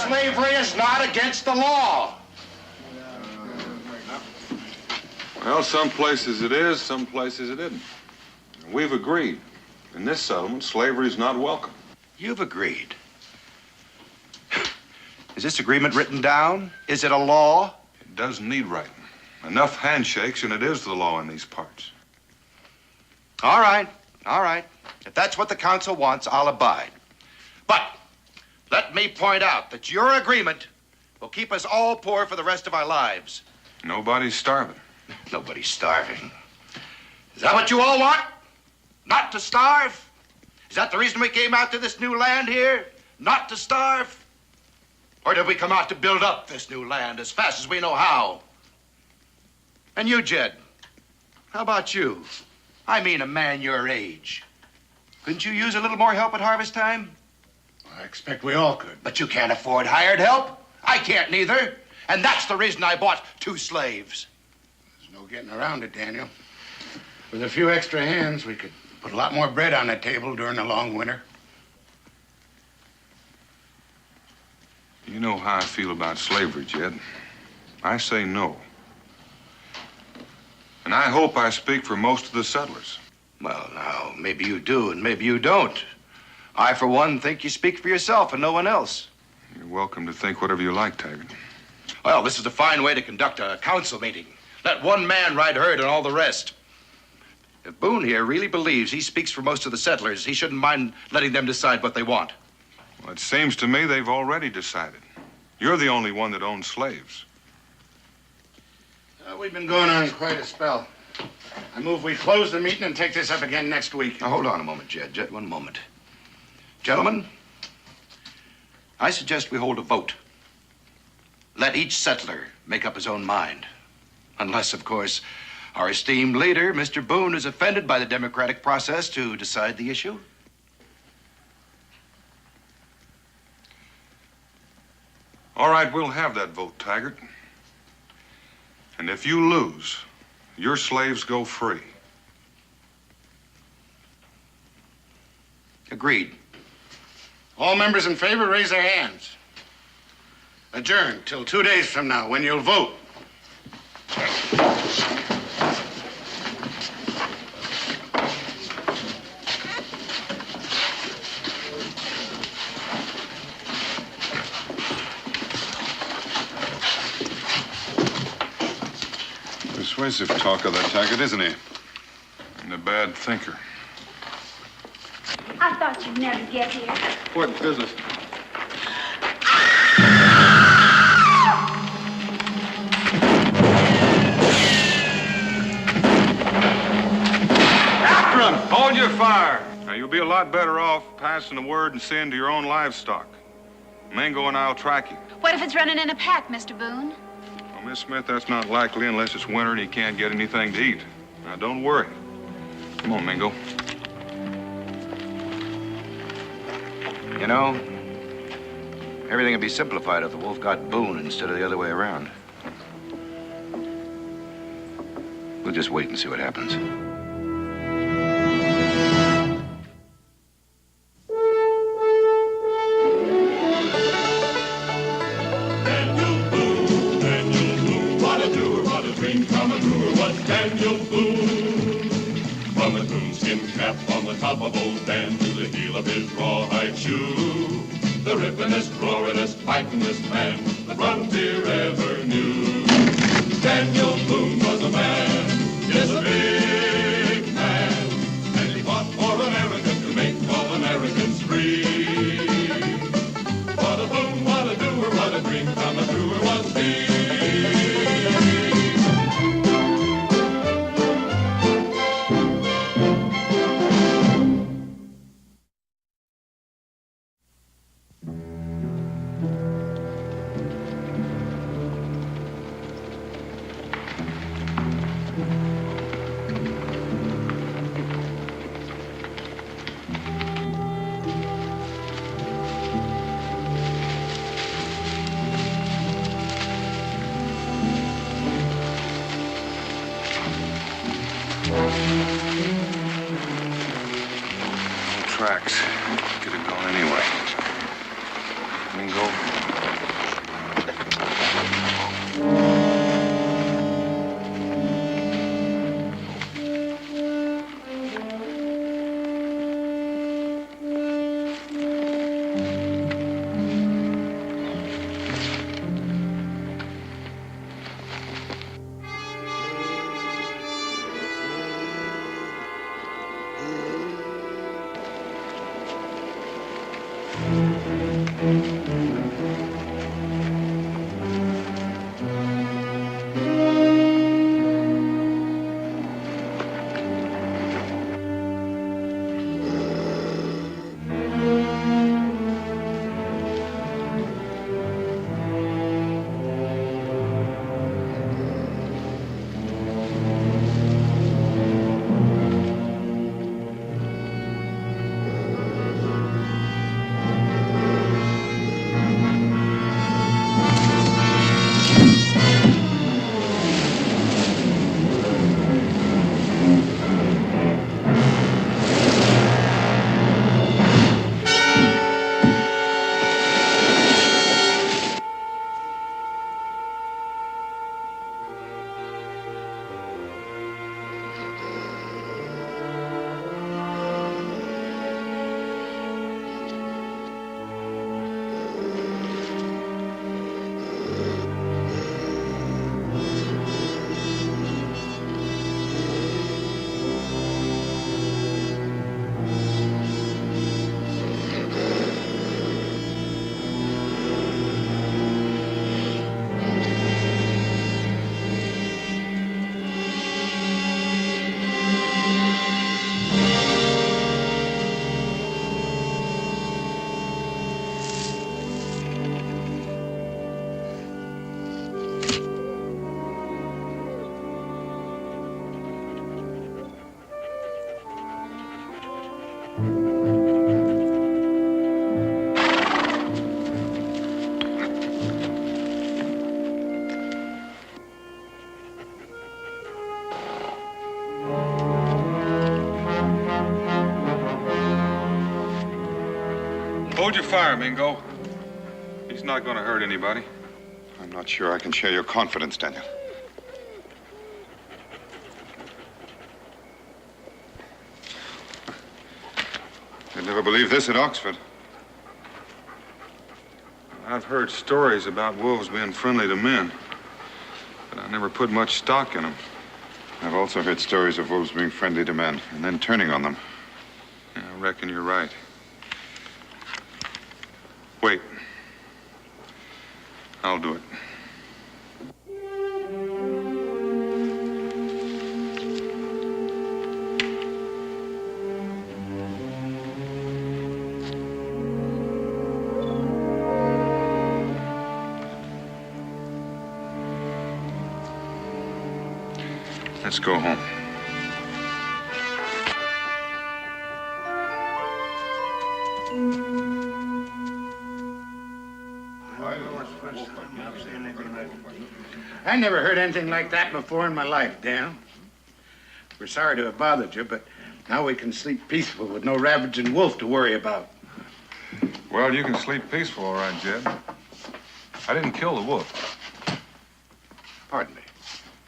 slavery is not against the law. Well, some places it is, some places it isn't. We've agreed. In this settlement, slavery is not welcome. You've agreed. Is this agreement written down? Is it a law? It doesn't need writing. Enough handshakes and it is the law in these parts. All right, all right. If that's what the council wants, I'll abide. But let me point out that your agreement will keep us all poor for the rest of our lives. Nobody's starving. Nobody's starving. Is that what you all want? Not to starve? Is that the reason we came out to this new land here? Not to starve? Or did we come out to build up this new land as fast as we know how? And you, Jed, how about you? I mean a man your age. Couldn't you use a little more help at harvest time? I expect we all could. But you can't afford hired help. I can't neither. And that's the reason I bought 2 slaves. There's no getting around it, Daniel. With a few extra hands, we could put a lot more bread on the table during the long winter. You know how I feel about slavery, Jed. I say no. And I hope I speak for most of the settlers. Well, now, maybe you do and maybe you don't. I, for one, think you speak for yourself and no one else. You're welcome to think whatever you like, Taggart. Well, this is a fine way to conduct a council meeting. Let one man ride herd and all the rest. If Boone here really believes he speaks for most of the settlers, he shouldn't mind letting them decide what they want. Well, it seems to me they've already decided. You're the only one that owns slaves. We've been going on quite a spell. I move we close the meeting and take this up again next week. Now, hold on a moment, Jed. Jed, one moment. Gentlemen, I suggest we hold a vote. Let each settler make up his own mind. Unless, of course, our esteemed leader, Mr. Boone, is offended by the democratic process to decide the issue. All right, we'll have that vote, Taggart. And if you lose, your slaves go free. Agreed. All members in favor, raise their hands. Adjourn till 2 days from now, when you'll vote. Persuasive talker, that Taggart, isn't he? And a bad thinker. I thought you'd never get here. Important business. After him! Hold your fire! Now, you'll be a lot better off passing the word and seeing to your own livestock. Mingo and I'll track you. What if it's running in a pack, Mr. Boone? Well, Miss Smith, that's not likely unless it's winter and he can't get anything to eat. Now, don't worry. Come on, Mingo. You know, everything would be simplified if the wolf got Boone instead of the other way around. We'll just wait and see what happens. Daniel Boone, what a doer, what a dream come a brewer was Daniel Boone. From a coonskin cap on the top of old Dan to the heel of his rawhide shoe, the rippin'est, roaring'est, fighting'est man the frontier ever knew. Daniel Boone was a man, yes, a big man, and he fought for America to make all Americans free. What a Boone, what a doer, what a dream come a truer was he. Tracks. Get it going anyway. Mingo, Hold your fire, Mingo. He's not going to hurt anybody. I'm not sure I can share your confidence, Daniel. I'd never believe this at Oxford. I've heard stories about wolves being friendly to men, but I never put much stock in them. I've also heard stories of wolves being friendly to men and then turning on them. Yeah, I reckon you're right. Wait. I'll do it. Let's go home. I never heard anything like that before in my life, Dan. We're sorry to have bothered you, but now we can sleep peaceful with no ravaging wolf to worry about. Well, you can sleep peaceful, all right, Jed. I didn't kill the wolf. Pardon me.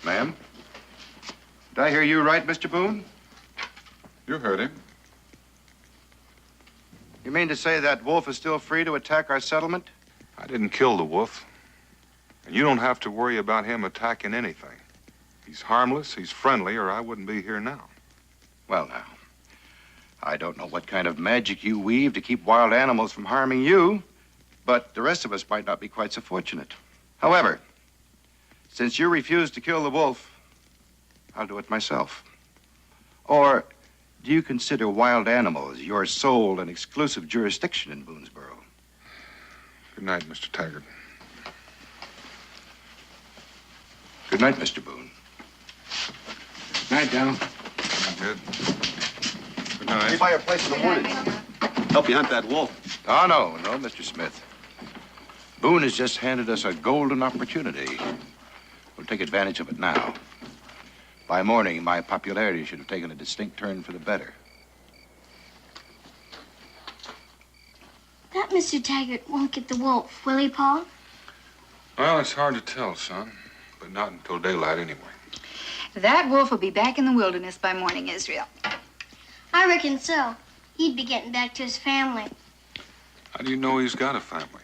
Ma'am? Did I hear you right, Mr. Boone? You heard him. You mean to say that wolf is still free to attack our settlement? I didn't kill the wolf. And you don't have to worry about him attacking anything. He's harmless, he's friendly, or I wouldn't be here now. Well, now, I don't know what kind of magic you weave to keep wild animals from harming you, but the rest of us might not be quite so fortunate. However, since you refused to kill the wolf, I'll do it myself. Or do you consider wild animals your sole and exclusive jurisdiction in Boonesboro? Good night, Mr. Taggart. Good night, Mr. Boone. Night, Dan. Good. Good night. By your place in the morning. Help you hunt that wolf. Oh, no, Mr. Smith. Boone has just handed us a golden opportunity. We'll take advantage of it now. By morning, my popularity should have taken a distinct turn for the better. That Mr. Taggart won't get the wolf, will he, Paul? Well, it's hard to tell, son, but not until daylight anyway. That wolf will be back in the wilderness by morning, Israel. I reckon so. He'd be getting back to his family. How do you know he's got a family?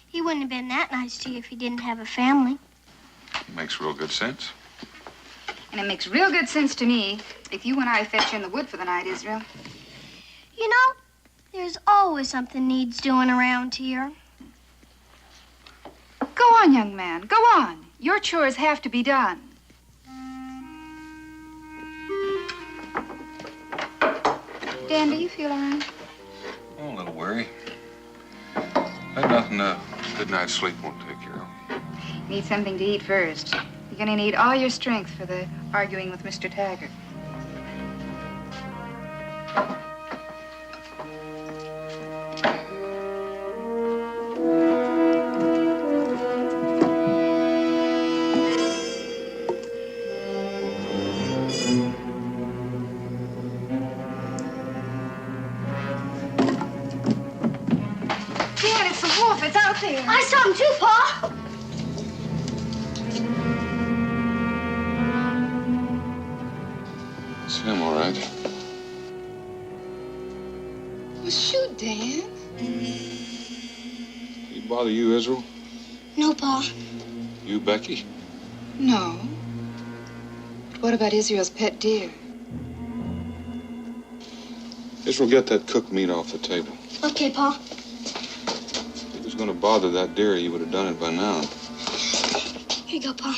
He wouldn't have been that nice to you if he didn't have a family. Makes real good sense. And it makes real good sense to me if you and I fetch you in the wood for the night, Israel. You know, There's always something needs doing around here. Go on, young man. Go on. Your chores have to be done. Dan, do you feel all right? Oh, a little worry. But nothing a good night's sleep won't take care of. Need something to eat first. You're gonna need all your strength for the arguing with Mr. Taggart. I saw him too, Pa. It's him, all right. Well, shoot, Dan. He bother you, Israel? No, Pa. You, Becky? No. But what about Israel's pet deer? Israel, get that cooked meat off the table. Okay, Pa. If he was going to bother that deer, he would have done it by now. Here you go, Pa.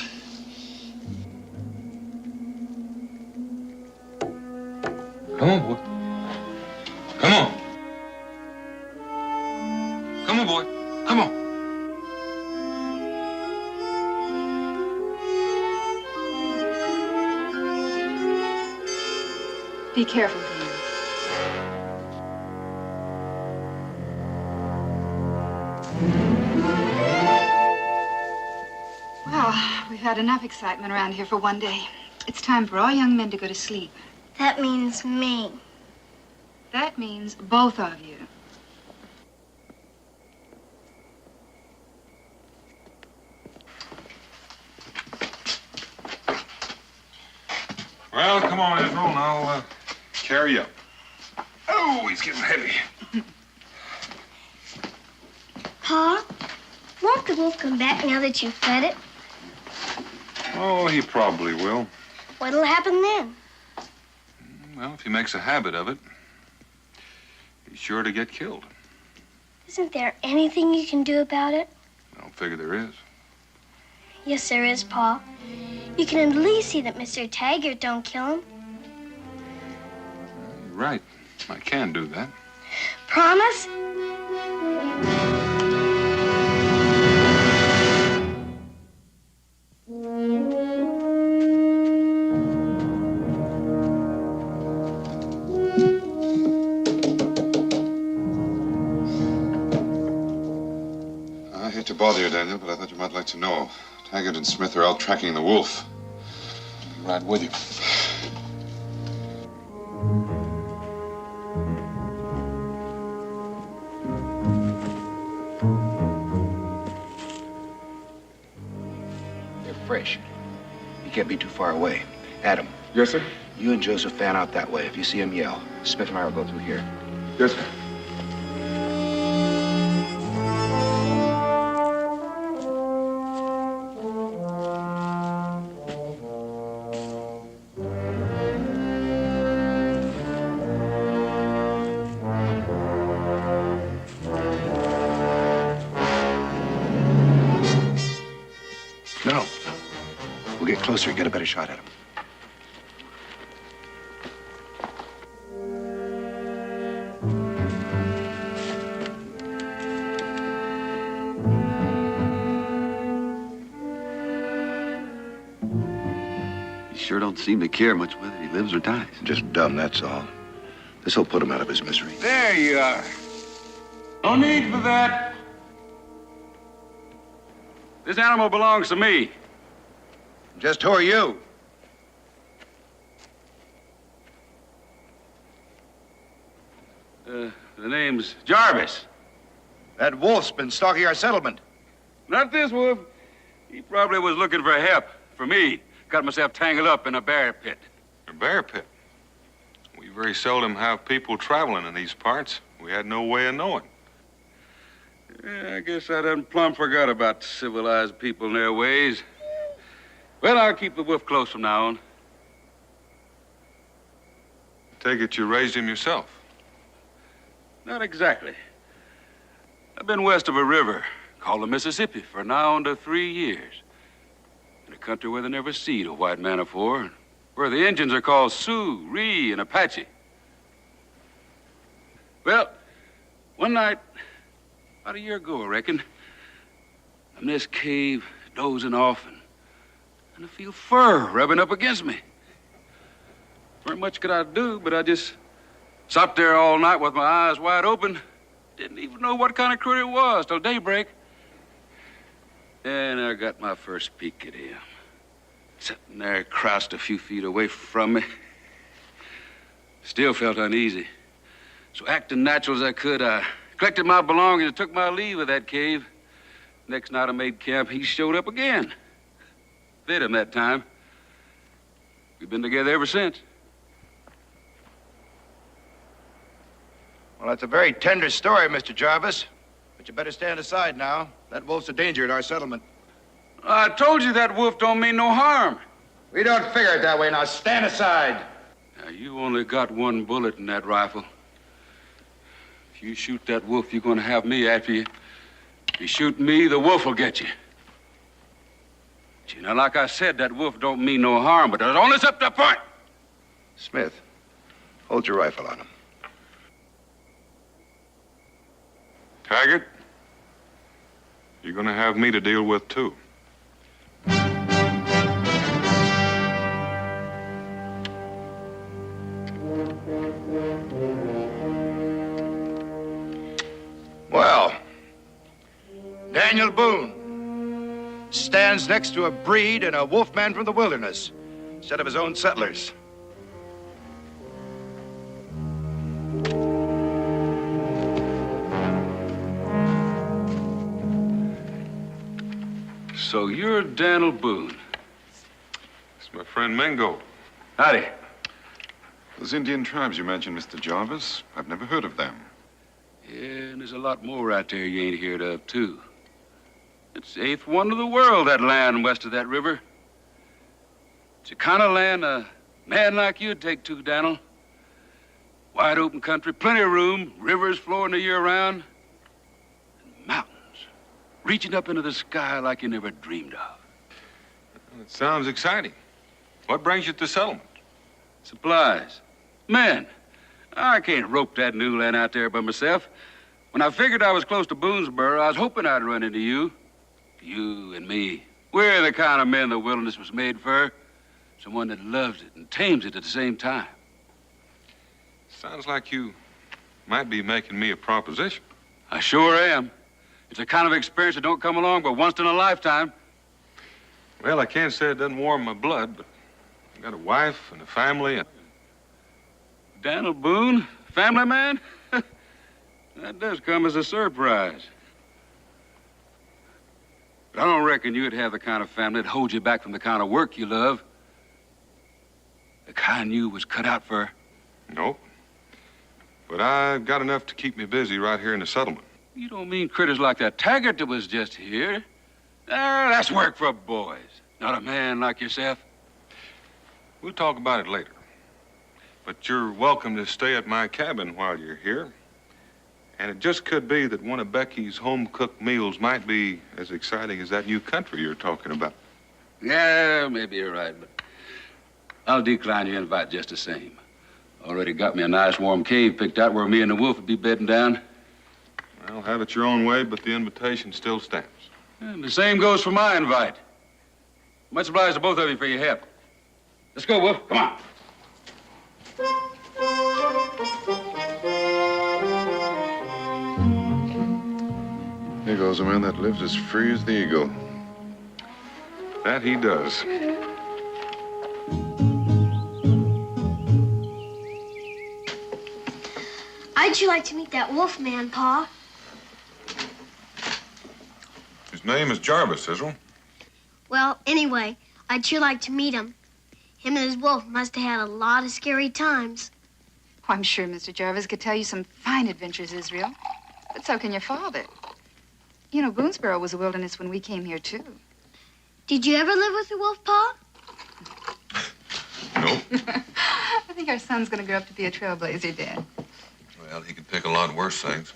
Come on, boy. Come on. Come on, boy. Come on. Be careful, Dan. Well, we've had enough excitement around here for one day. It's time for all young men to go to sleep. That means me. That means both of you. Well, come on, Israel, and I'll carry you up. Oh, he's getting heavy. Pa, won't the wolf come back now that you've fed it? Oh, he probably will. What'll happen then? Well, if he makes a habit of it, he's sure to get killed. Isn't there anything you can do about it? I don't figure there is. Yes, there is, Pa. You can at least see that Mr. Taggart don't kill him. You're right. I can do that. Promise? I hate to bother you, Daniel, but I thought you might like to know. Taggart and Smith are out tracking the wolf. I'll be right with you. They're fresh. You can't be too far away. Adam. Yes, sir? You and Joseph fan out that way. If you see him, yell. Smith and I will go through here. Yes, sir. No. We'll get closer and get a better shot at him. He sure don't seem to care much whether he lives or dies. Just dumb, that's all. This'll put him out of his misery. There you are. No need for that. This animal belongs to me. Just who are you? The name's Jarvis. That wolf's been stalking our settlement. Not this wolf. He probably was looking for help. For me. Got myself tangled up in a bear pit. A bear pit? We very seldom have people traveling in these parts. We had no way of knowing. Yeah, I guess I done plumb forgot about civilized people and their ways. Well, I'll keep the wolf close from now on. Take it you raised him yourself. Not exactly. I've been west of a river called the Mississippi for now under 3 years. In a country where they never seed a white man afore, where the Indians are called Sioux, Ree, and Apache. Well, one night, about a year ago, I reckon, I'm in this cave, dozing off, and I feel fur rubbing up against me. Not much could I do, but I just sat there all night with my eyes wide open. Didn't even know what kind of critter it was till daybreak. And I got my first peek at him. Sitting there, crouched a few feet away from me. Still felt uneasy. So acting natural as I could, I collected my belongings and took my leave of that cave. Next night I made camp, he showed up again. Fed him that time. We've been together ever since. Well, that's a very tender story, Mr. Jarvis. But you better stand aside now. That wolf's a danger in our settlement. I told you that wolf don't mean no harm. We don't figure it that way. Now stand aside. Now, you only got one bullet in that rifle. If you shoot that wolf, you're gonna have me after you. If you shoot me, the wolf will get you. But, you know, like I said, that wolf don't mean no harm, but there's only up to the point. Smith, hold your rifle on him. Taggart, you're going to have me to deal with, too. Well, Daniel Boone stands next to a breed and a wolfman from the wilderness instead of his own settlers. So you're Daniel Boone. It's my friend Mingo. Howdy. Those Indian tribes you mentioned, Mr. Jarvis, I've never heard of them. Yeah, and there's a lot more out there you ain't heard of, too. It's the 8th wonder of the world, that land west of that river. It's the kind of land a man like you'd take to, Daniel. Wide open country, plenty of room, rivers flowing the year round, and mountains reaching up into the sky like you never dreamed of. It sounds exciting. What brings you to the settlement? Supplies. Men. I can't rope that new land out there by myself. When I figured I was close to Boonesboro, I was hoping I'd run into you. You and me. We're the kind of men the wilderness was made for. Someone that loves it and tames it at the same time. Sounds like you might be making me a proposition. I sure am. It's a kind of experience that don't come along but once in a lifetime. Well, I can't say it doesn't warm my blood, but I got a wife and a family and... Daniel Boone, family man? That does come as a surprise. But I don't reckon you'd have the kind of family that holds you back from the kind of work you love. The kind you was cut out for. Nope. But I've got enough to keep me busy right here in the settlement. You don't mean critters like that Taggart that was just here? That's work for boys, not a man like yourself. We'll talk about it later. But you're welcome to stay at my cabin while you're here. And it just could be that one of Becky's home-cooked meals might be as exciting as that new country you're talking about. Yeah, maybe you're right, but I'll decline your invite just the same. Already got me a nice warm cave picked out where me and the wolf would be bedding down. Well, have it your own way, but the invitation still stands. And the same goes for my invite. Much obliged to both of you for your help. Let's go, Wolf. Come on. Here goes a man that lives as free as the eagle. That he does. I'd you like to meet that wolf man, Pa? His name is Jarvis, Sizzle. Well, anyway, I'd sure like to meet him. Him and his wolf must have had a lot of scary times. Oh, I'm sure Mr. Jarvis could tell you some fine adventures, Israel. But so can your father. You know, Boonesboro was a wilderness when we came here, too. Did you ever live with the wolf, Pa? Nope. I think our son's going to grow up to be a trailblazer, Dad. Well, he could pick a lot worse things.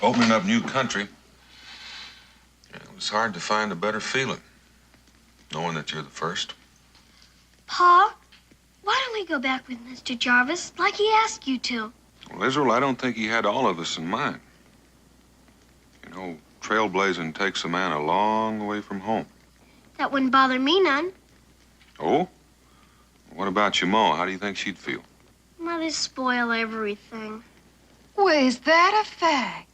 Opening up new country, it was hard to find a better feeling, knowing that you're the first. Pa, why don't we go back with Mr. Jarvis like he asked you to? Well, Israel, I don't think he had all of us in mind. You know, trailblazing takes a man a long way from home. That wouldn't bother me none. Oh? What about your ma? How do you think she'd feel? Mothers spoil everything. Well, is that a fact?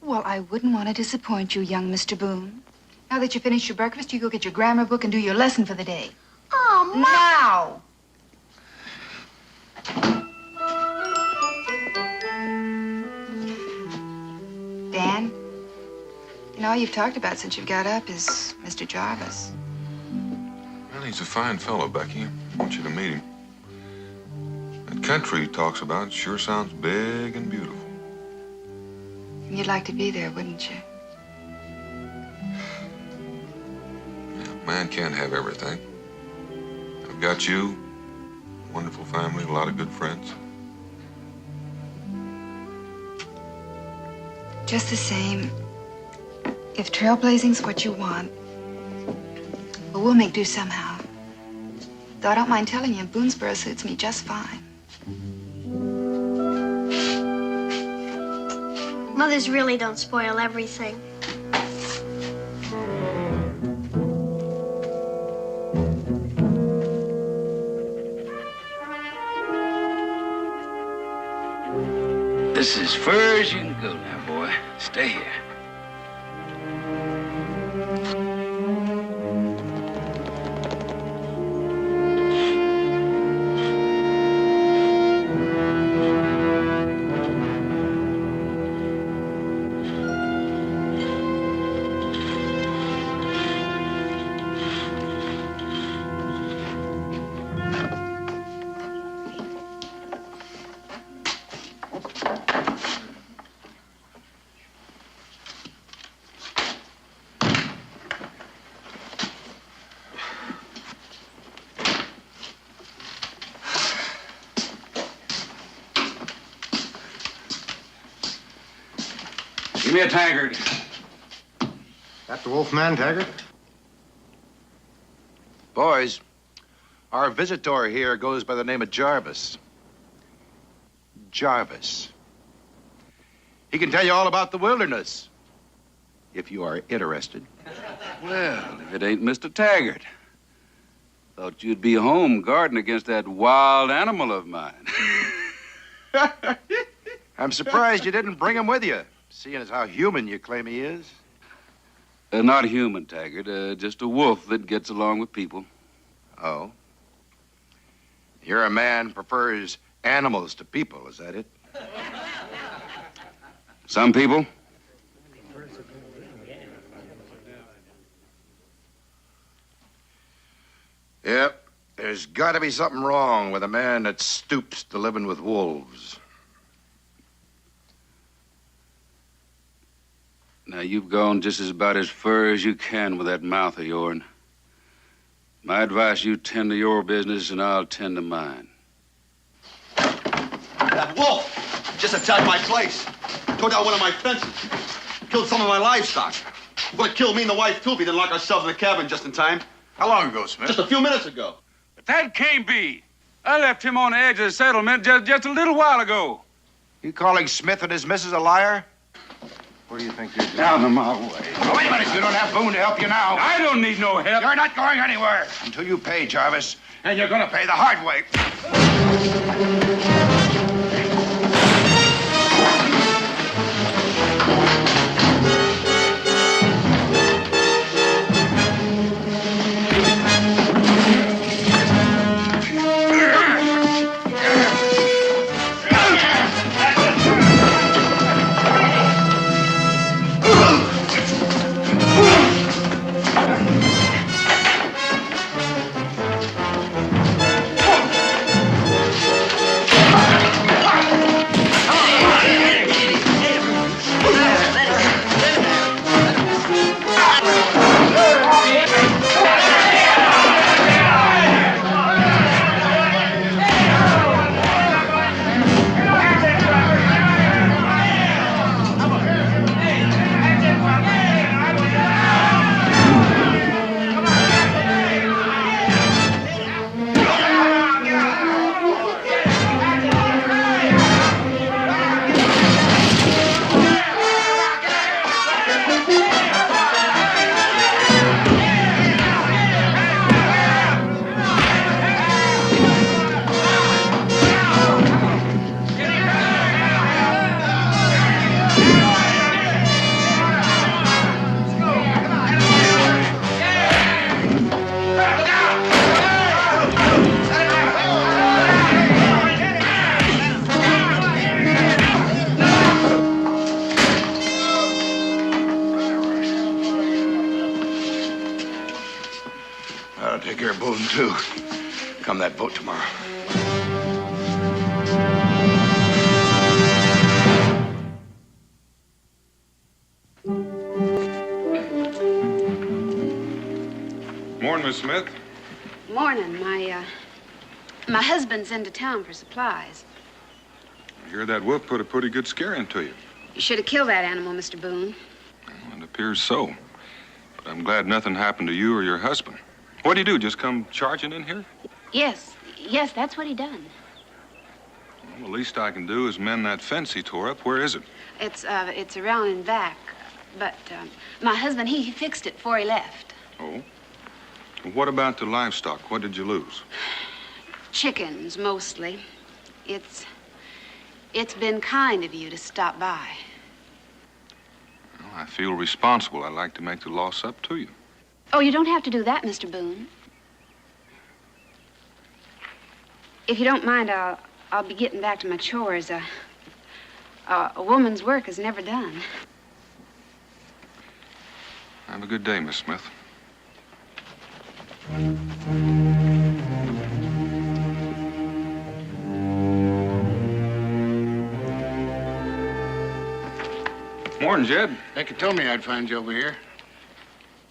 Well, I wouldn't want to disappoint you, young Mr. Boone. Now that you finished your breakfast, you go get your grammar book and do your lesson for the day. Oh, Ma! Now! Dan, you know, all you've talked about since you've got up is Mr. Jarvis. Well, he's a fine fellow, Becky. I want you to meet him. That country he talks about sure sounds big and beautiful. You'd like to be there, wouldn't you? Yeah, man can't have everything. I've got you, a wonderful family, a lot of good friends. Just the same, if trailblazing's what you want, well, we'll make do somehow. Though I don't mind telling you, Boonesboro suits me just fine. Mothers really don't spoil everything. This is as far as you can go now, boy. Stay here. Give me a tankard. That the Wolfman, Taggart? Boys, our visitor here goes by the name of Jarvis. Jarvis. He can tell you all about the wilderness, if you are interested. Well, if it ain't Mr. Taggart. Thought you'd be home guarding against that wild animal of mine. I'm surprised you didn't bring him with you, seeing as how human you claim he is. Not human, Taggart. Just a wolf that gets along with people. Oh? You're a man prefers animals to people, is that it? Some people. Yep. There's got to be something wrong with a man that stoops to living with wolves. Now, you've gone just about as far as you can with that mouth of yourn. My advice, you tend to your business and I'll tend to mine. That wolf just attacked my place. Tore down one of my fences. Killed some of my livestock. Would have killed me and the wife, too, if he didn't lock ourselves in the cabin just in time. How long ago, Smith? Just a few minutes ago. But that can't be. I left him on the edge of the settlement just a little while ago. You calling Smith and his missus a liar? Where do you think you're going? Out of my way. Oh, wait a minute. You don't have Boone to help you now. I don't need no help. You're not going anywhere until you pay, Jarvis. And you're going to pay the hard way. take care of Boone, too. Come that boat tomorrow. Morning, Miss Smith. Morning. My husband's into town for supplies. I hear that wolf put a pretty good scare into you. You should have killed that animal, Mr. Boone. Well, it appears so. But I'm glad nothing happened to you or your husband. What'd he do, just come charging in here? Yes, that's what he done. Well, the least I can do is mend that fence he tore up. Where is it? It's around in back. But my husband, he fixed it before he left. Oh? Well, what about the livestock? What did you lose? Chickens, mostly. It's been kind of you to stop by. Well, I feel responsible. I'd like to make the loss up to you. Oh, you don't have to do that, Mr. Boone. If you don't mind, I'll be getting back to my chores. A woman's work is never done. Have a good day, Miss Smith. Morning, Jed. Like you told me I'd find you over here.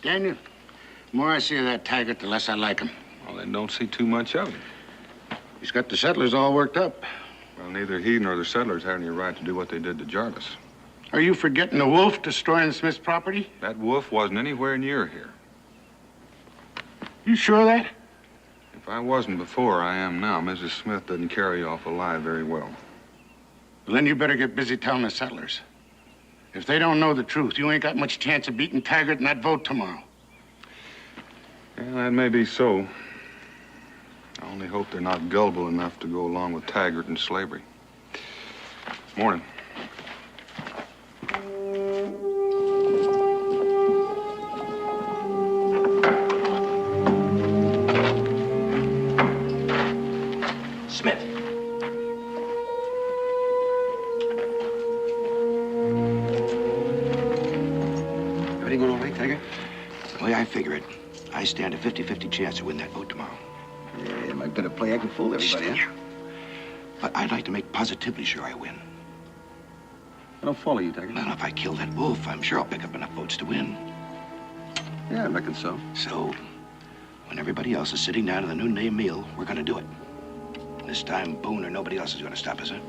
Daniel, the more I see of that Taggart, the less I like him. Well, then don't see too much of him. He's got the settlers all worked up. Well, neither he nor the settlers had any right to do what they did to Jarvis. Are you forgetting the wolf destroying Smith's property? That wolf wasn't anywhere near here. You sure of that? If I wasn't before, I am now. Mrs. Smith doesn't carry off alive very well. Well, then you better get busy telling the settlers. If they don't know the truth, you ain't got much chance of beating Taggart in that vote tomorrow. Yeah, that may be so. I only hope they're not gullible enough to go along with Taggart and slavery. Morning. Smith. Everything going all right, Taggart? The way I figure it, I stand a 50-50 chance to win that vote tomorrow. Yeah, might better play acting fool everybody, huh? But I'd like to make positively sure I win. I don't follow you, Taggart. Well, if I kill that wolf, I'm sure I'll pick up enough votes to win. Yeah, I reckon so. So, when everybody else is sitting down to the noonday meal, we're gonna do it. This time, Boone or nobody else is gonna stop us, huh?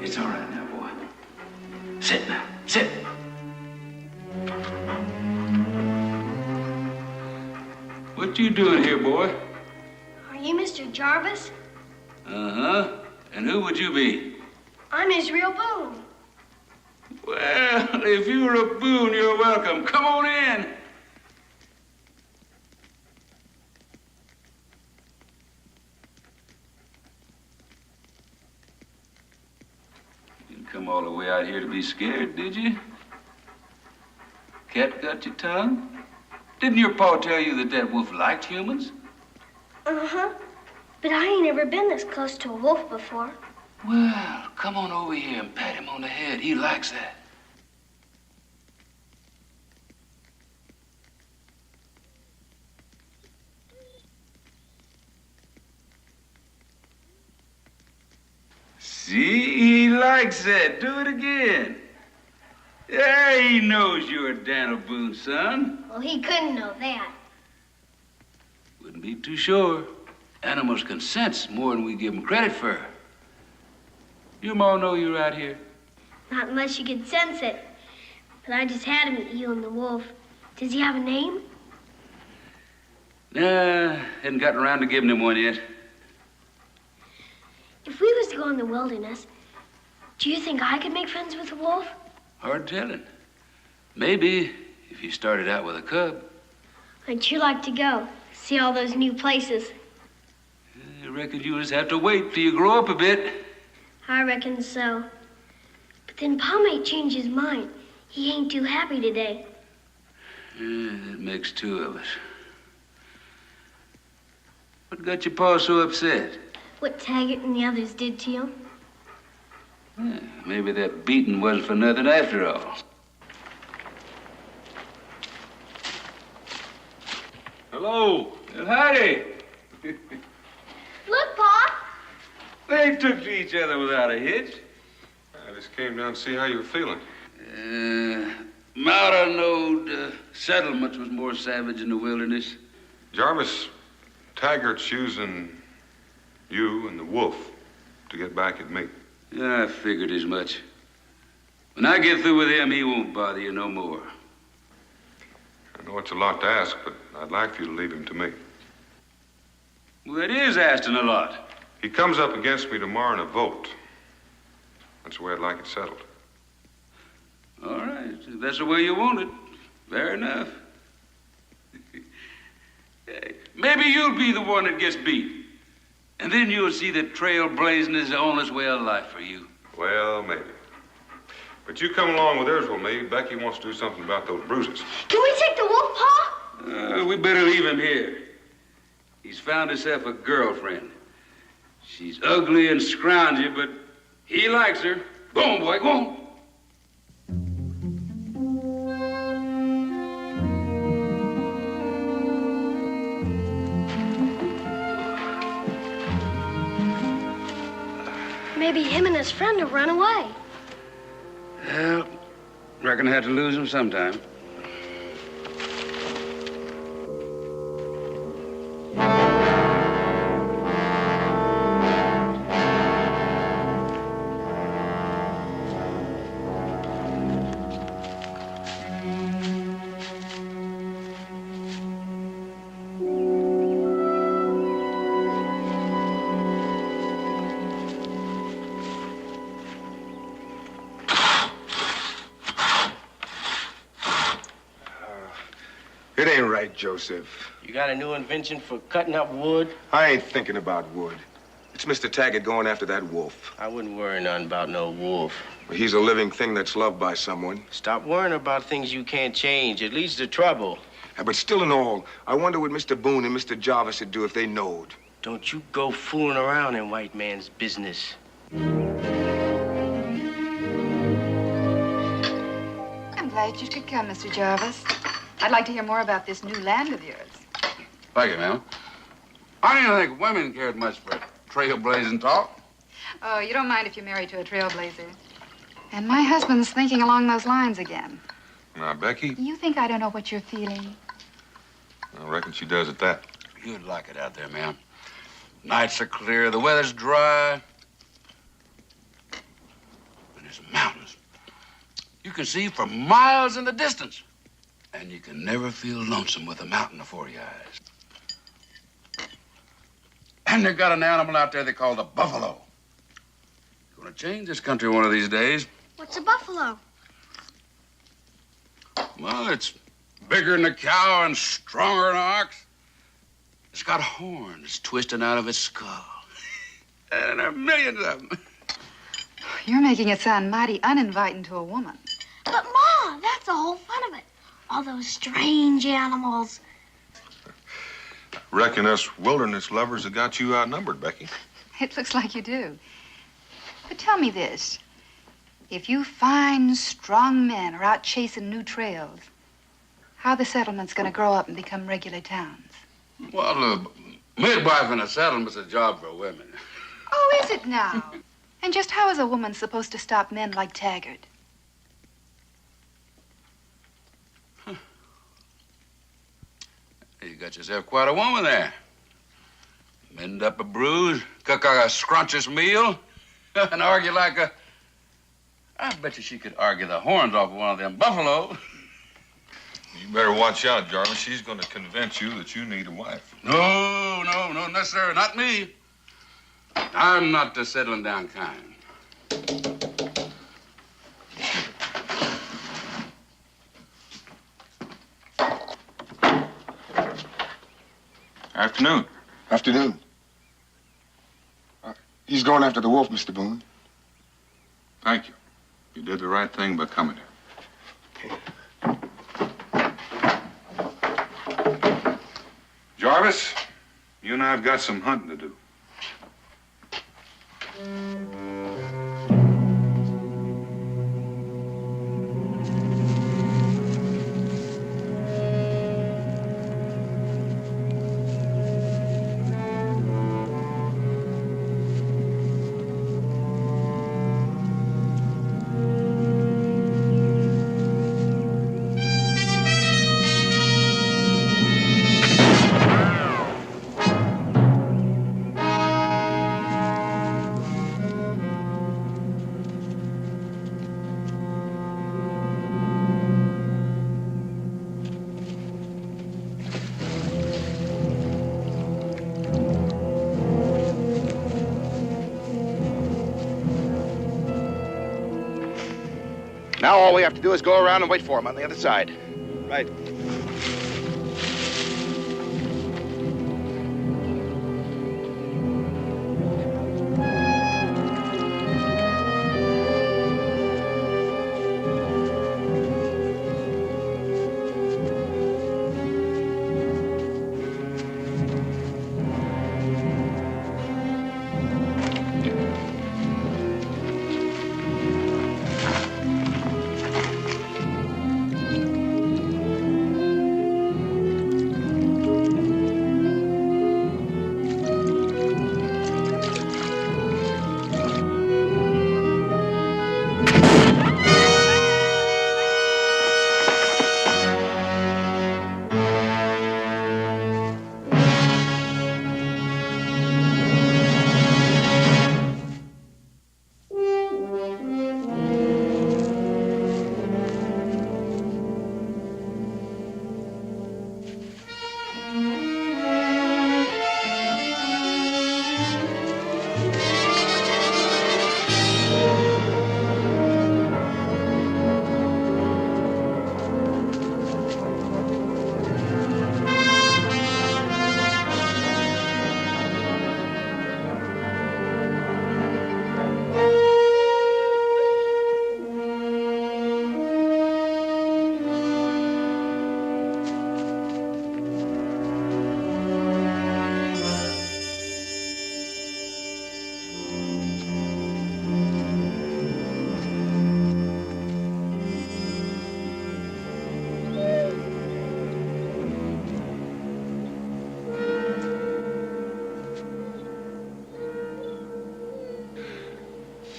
It's all right now, boy. Sit now. Sit. What you doing here, boy? Are you Mr. Jarvis? Uh-huh. And who would you be? I'm Israel Boone. Well, if you're a Boone, you're welcome. Come on in. You didn't come all the way out here to be scared, did you? Cat got your tongue? Didn't your pa tell you that that wolf liked humans? Uh-huh. But I ain't ever been this close to a wolf before. Well, come on over here and pat him on the head. He likes that. See, he likes that. Do it again. Yeah, he knows you're Daniel Boone's son. Well, he couldn't know that. Wouldn't be too sure. Animals can sense more than we give them credit for. Your ma know you're out here? Not unless you can sense it. But I just had him at you and the wolf. Does he have a name? Nah, hadn't gotten around to giving him one yet. If we was to go in the wilderness, Do you think I could make friends with a wolf? Hard telling. Maybe if you started out with a cub. I'd sure like to go. See all those new places. I reckon you just have to wait till you grow up a bit. I reckon so. But then Pa might change his mind. He ain't too happy today. That makes two of us. What got your pa so upset? What Taggart and the others did to you. Maybe that beating wasn't for nothing after all. Hello. Well, howdy. Look, Pa. They took to each other without a hitch. I just came down to see how you were feeling. Might have knowed settlements was more savage in the wilderness. Jarvis, Taggart's using you and the wolf to get back at me. Yeah, I figured as much. When I get through with him, he won't bother you no more. I know it's a lot to ask, but I'd like for you to leave him to me. Well, that is asking a lot. He comes up against me tomorrow in a vote. That's the way I'd like it settled. All right, if that's the way you want it. Fair enough. Maybe you'll be the one that gets beat. And then you'll see that trailblazing is the honest way of life for you. Well, maybe. But you come along with hers with me. Becky wants to do something about those bruises. Can we take the wolf, Pa? We better leave him here. He's found himself a girlfriend. She's ugly and scroungy, but he likes her. Go on, boy, go on. Maybe him and his friend have run away. Well, reckon I had to lose him sometime. It ain't right, Joseph. You got a new invention for cutting up wood? I ain't thinking about wood. It's Mr. Taggart going after that wolf. I wouldn't worry none about no wolf. Well, he's a living thing that's loved by someone. Stop worrying about things you can't change. It leads to trouble. But still and all, I wonder what Mr. Boone and Mr. Jarvis would do if they knowed. Don't you go fooling around in white man's business. I'm glad you could come, Mr. Jarvis. I'd like to hear more about this new land of yours. Thank you, ma'am. I didn't think women cared much for trailblazing talk. Oh, you don't mind if you're married to a trailblazer. And my husband's thinking along those lines again. Now, Becky, You think I don't know what you're feeling? I reckon she does at that. You'd like it out there, ma'am. Nights are clear, the weather's dry. And there's mountains. You can see for miles in the distance. And you can never feel lonesome with a mountain before your eyes. And they got an animal out there they call the buffalo. Gonna change this country one of these days. What's a buffalo? Well, it's bigger than a cow and stronger than an ox. It's got horns twisting out of its skull. And there are millions of them. You're making it sound mighty uninviting to a woman. But, Ma, that's the whole fun of it. All those strange animals. Reckon us wilderness lovers have got you outnumbered, Becky. It looks like you do. But tell me this. If you fine, strong men are out chasing new trails, how are the settlements going to grow up and become regular towns? Well, midwife in a settlement's a job for women. Oh, is it now? And just how is a woman supposed to stop men like Taggart? You got yourself quite a woman there. Mend up a bruise, cook a scrumptious meal, and argue like a... I bet you she could argue the horns off of one of them buffalo. You better watch out, Jarvis. She's going to convince you that you need a wife. No, sir, not me. I'm not the settling down kind. Afternoon. Afternoon. He's going after the wolf, Mr. Boone. Thank you. You did the right thing by coming here. Jarvis, you and I have got some hunting to do. Now all we have to do is go around and wait for him on the other side. Right.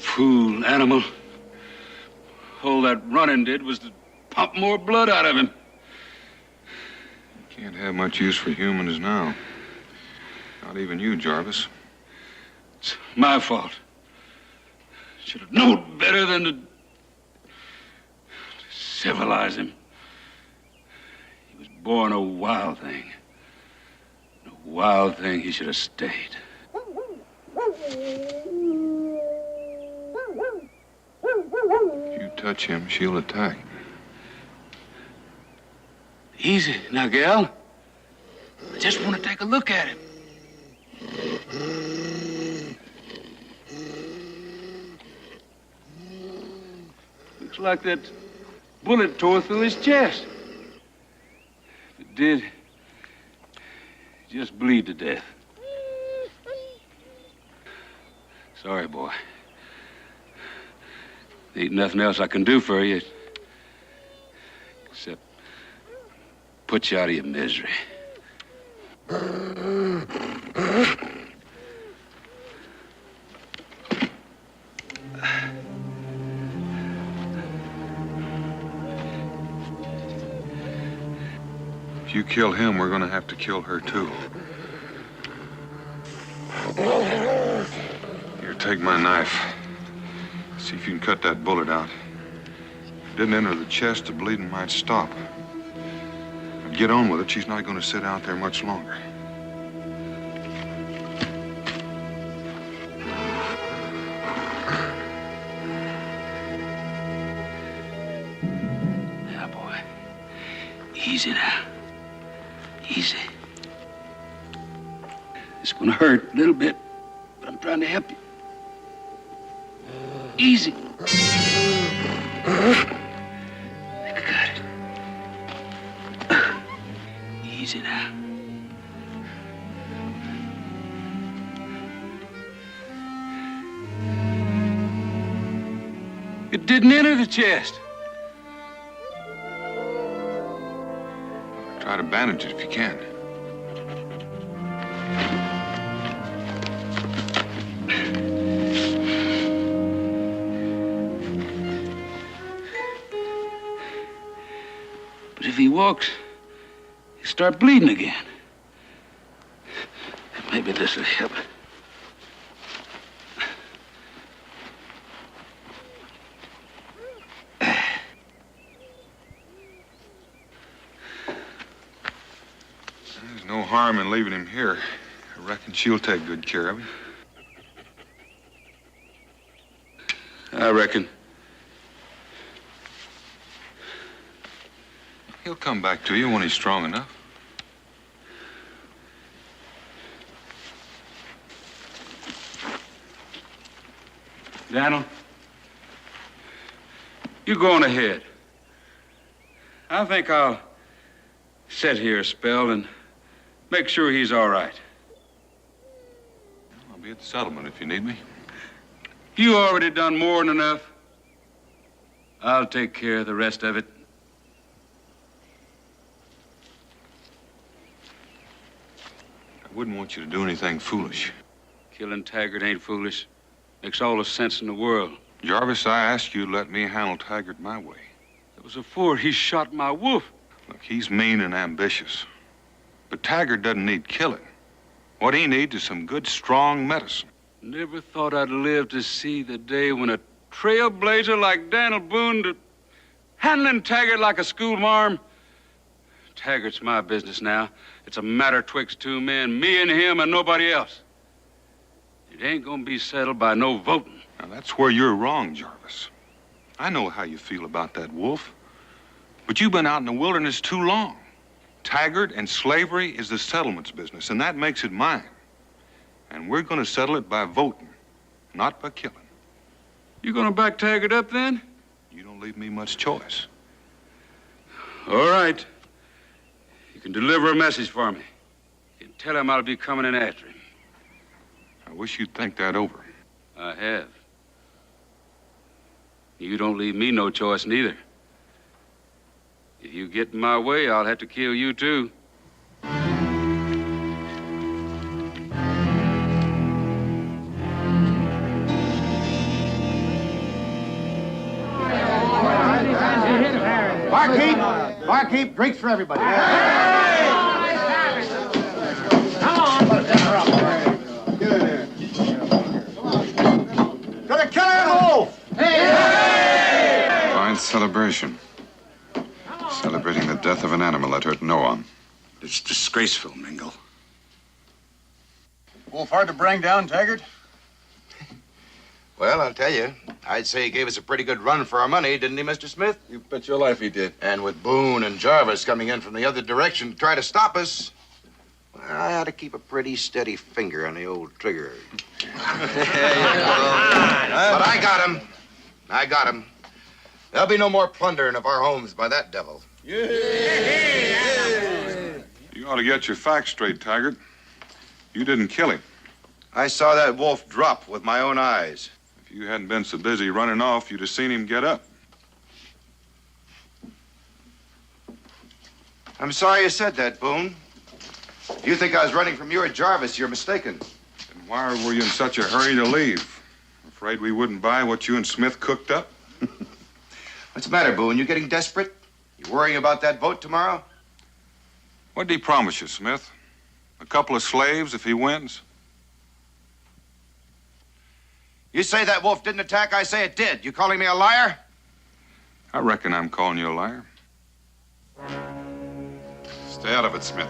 Fool animal. All that running did was to pump more blood out of him. Can't have much use for humans now. Not even you, Jarvis. It's my fault. Should have known better than to civilize him. He was born a wild thing. A wild thing, he should have stayed. If you touch him, she'll attack. Easy now, gal. I just want to take a look at him. Looks like that bullet tore through his chest. If it did, just bleed to death. Sorry, boy. Ain't nothing else I can do for you except put you out of your misery. If you kill him, we're gonna have to kill her, too. Here, take my knife. See if you can cut that bullet out. If it didn't enter the chest, the bleeding might stop. But get on with it. She's not gonna sit out there much longer. Now, boy. Easy now. Easy. gonna hurt a little bit, but I'm trying to help you. Easy. I got it. Easy now. It didn't enter the chest. Try to bandage it if you can. But if he walks, he'll start bleeding again. Maybe this will help. There's no harm in leaving him here. I reckon she'll take good care of him. I reckon. He'll come back to you when he's strong enough. Daniel, you go on ahead. I think I'll sit here a spell and make sure he's all right. I'll be at the settlement if you need me. You already done more than enough. I'll take care of the rest of it. I wouldn't want you to do anything foolish. Killing Taggart ain't foolish. Makes all the sense in the world. Jarvis, I asked you to let me handle Taggart my way. It was before he shot my wolf. Look, he's mean and ambitious. But Taggart doesn't need killing. What he needs is some good, strong medicine. Never thought I'd live to see the day when a trailblazer like Daniel Boone handling Taggart like a schoolmarm. Taggart's my business now. It's a matter twixt two men, me and him and nobody else. It ain't gonna be settled by no voting. Now, that's where you're wrong, Jarvis. I know how you feel about that wolf. But you've been out in the wilderness too long. Taggart and slavery is the settlement's business, and that makes it mine. And we're gonna settle it by voting, not by killing. You gonna back Taggart up then? You don't leave me much choice. All right. You can deliver a message for me. You can tell him I'll be coming in after him. I wish you'd think that over. I have. You don't leave me no choice neither. If you get in my way, I'll have to kill you too. Barkeep, drinks for everybody. To the killer wolf! Fine celebration. Celebrating the death of an animal that hurt no one. It's disgraceful, Mingo. Wolf hard to bring down, Taggart? Well, I'll tell you, I'd say he gave us a pretty good run for our money, didn't he, Mr. Smith? You bet your life he did. And with Boone and Jarvis coming in from the other direction to try to stop us, well, I ought to keep a pretty steady finger on the old trigger. But I got him. I got him. There'll be no more plundering of our homes by that devil. You ought to get your facts straight, Taggart. You didn't kill him. I saw that wolf drop with my own eyes. If you hadn't been so busy running off, you'd have seen him get up. I'm sorry you said that, Boone. If you think I was running from you or Jarvis, you're mistaken. Then why were you in such a hurry to leave? Afraid we wouldn't buy what you and Smith cooked up? What's the matter, Boone? You getting desperate? You worrying about that vote tomorrow? What did he promise you, Smith? A couple of slaves if he wins? You say that wolf didn't attack, I say it did. You calling me a liar? I reckon I'm calling you a liar. Stay out of it, Smith.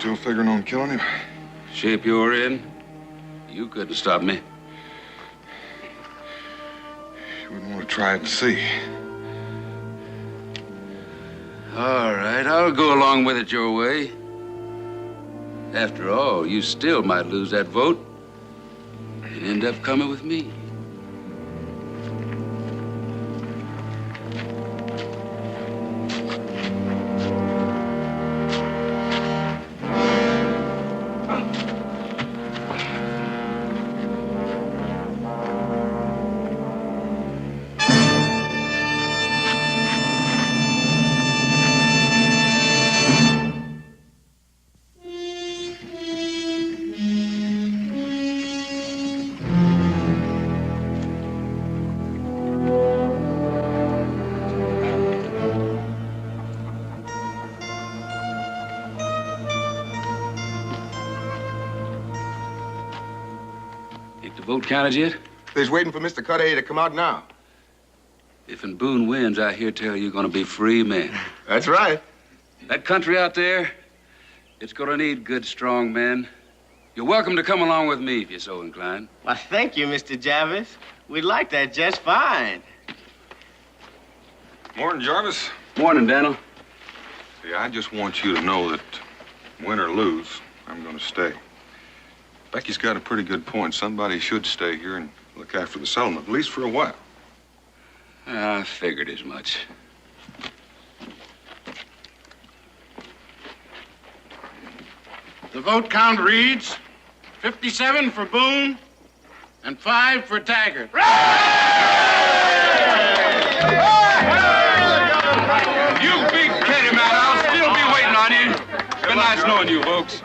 Still figuring on killing him? Shape you're in, you couldn't stop me. You wouldn't want to try it and see. All right, I'll go along with it your way. After all, you still might lose that vote and end up coming with me. Vote counted yet? They's waiting for Mr. Cudahy to come out now. If and Boone wins, I hear tell you're gonna be free men. That's right. That country out there, it's gonna need good, strong men. You're welcome to come along with me if you're so inclined. Why, thank you, Mr. Jarvis. We'd like that just fine. Morning, Jarvis. Morning, Daniel. See, I just want you to know that win or lose, I'm gonna stay. Becky's got a pretty good point. Somebody should stay here and look after the settlement, at least for a while. I figured as much. The vote count reads 57 for Boone and 5 for Taggart. You big kitty man, I'll still be waiting on you. It's been nice knowing you, folks.